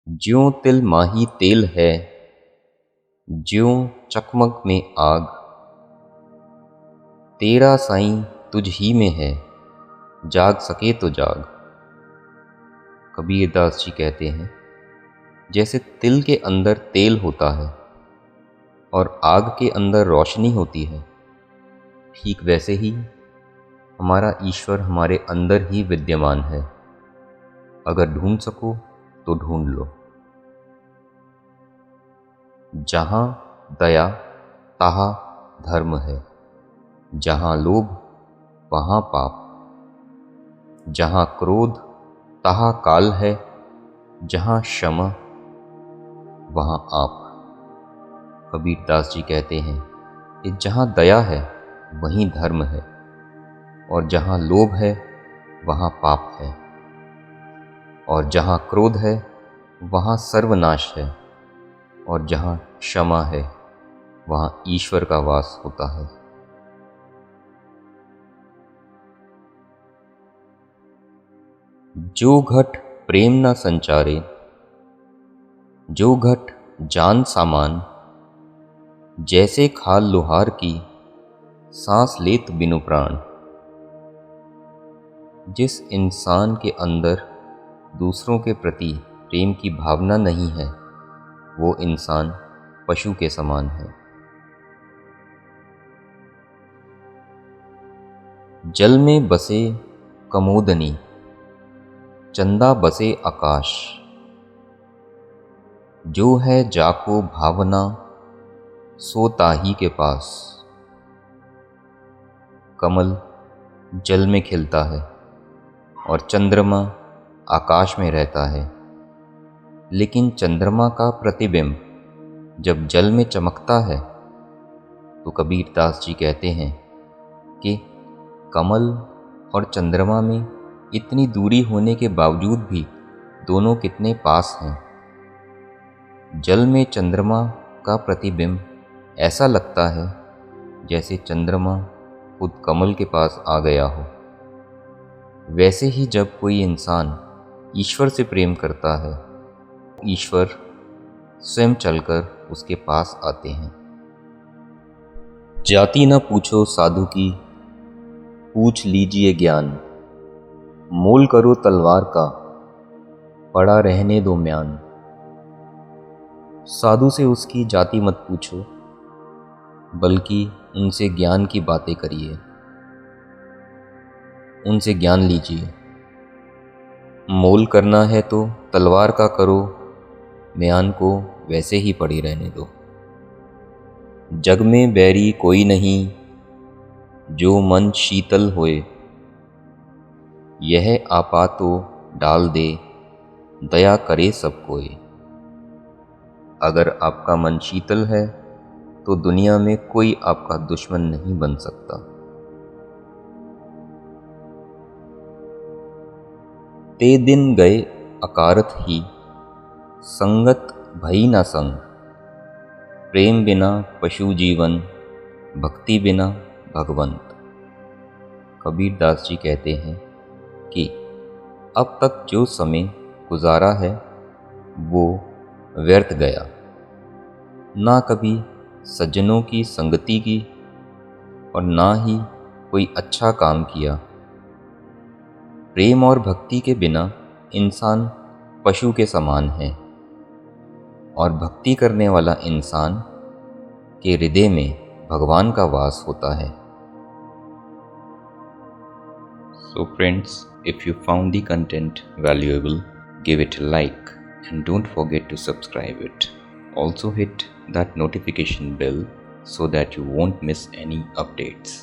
ज्यों तिल माही तेल है, ज्यों चकमक में आग। तेरा साईं तुझ ही में है, जाग सके तो जाग। कबीरदास जी कहते हैं, जैसे तिल के अंदर तेल होता है और आग के अंदर रोशनी होती है, ठीक वैसे ही हमारा ईश्वर हमारे अंदर ही विद्यमान है। अगर ढूंढ सको तो ढूंढ लो। जहाँ दया तहाँ धर्म है, जहाँ लोभ वहाँ पाप, जहाँ क्रोध तहाँ काल है, जहाँ क्षमा वहाँ आप। कबीरदास जी कहते हैं कि जहाँ दया है वहीं धर्म है, और जहाँ लोभ है वहाँ पाप है, और जहाँ क्रोध है वहाँ सर्वनाश है, और जहाँ क्षमा है वहाँ ईश्वर का वास होता है। जो घट प्रेम न संचारे, जो घट जान सामान, जैसे खाल लोहार की सांस लेत बिनु प्राण। जिस इंसान के अंदर दूसरों के प्रति प्रेम की भावना नहीं है, वो इंसान पशु के समान है। जल में बसे कमोदनी, चंदा बसे आकाश। जो है जाको भावना, सो ताही के पास। कमल जल में खिलता है और चंद्रमा आकाश में रहता है, लेकिन चंद्रमा का प्रतिबिंब जब जल में चमकता है तो कबीरदास जी कहते हैं कि कमल और चंद्रमा में इतनी दूरी होने के बावजूद भी दोनों कितने पास हैं। जल में चंद्रमा का प्रतिबिंब ऐसा लगता है जैसे चंद्रमा खुद कमल के पास आ गया हो। वैसे ही जब कोई इंसान ईश्वर से प्रेम करता है, ईश्वर स्वयं चलकर उसके पास आते हैं। जाति न पूछो साधु की, पूछ लीजिए ज्ञान। मोल करो तलवार का, पड़ा रहने दो म्यान। साधु से उसकी जाति मत पूछो, बल्कि उनसे ज्ञान की बातें करिए, उनसे ज्ञान लीजिए। मोल करना है तो तलवार का करो, म्यान को वैसे ही पड़ी रहने दो। जग में बैरी कोई नहीं, जो मन शीतल होए। यह आपा तो डाल दे, दया करे सब कोई। अगर आपका मन शीतल है तो दुनिया में कोई आपका दुश्मन नहीं बन सकता। ते दिन गए अकारत ही, संगत भई न संग। प्रेम बिना पशु जीवन, भक्ति बिना भगवंत। कबीरदास जी कहते हैं कि अब तक जो समय गुजारा है वो व्यर्थ गया। ना कभी सज्जनों की संगति की और ना ही कोई अच्छा काम किया। प्रेम और भक्ति के बिना इंसान पशु के समान है, और भक्ति करने वाला इंसान के हृदय में भगवान का वास होता है। So friends, if you found the content valuable, give it a like and don't forget to subscribe it. Also hit that notification bell so that you won't miss any updates.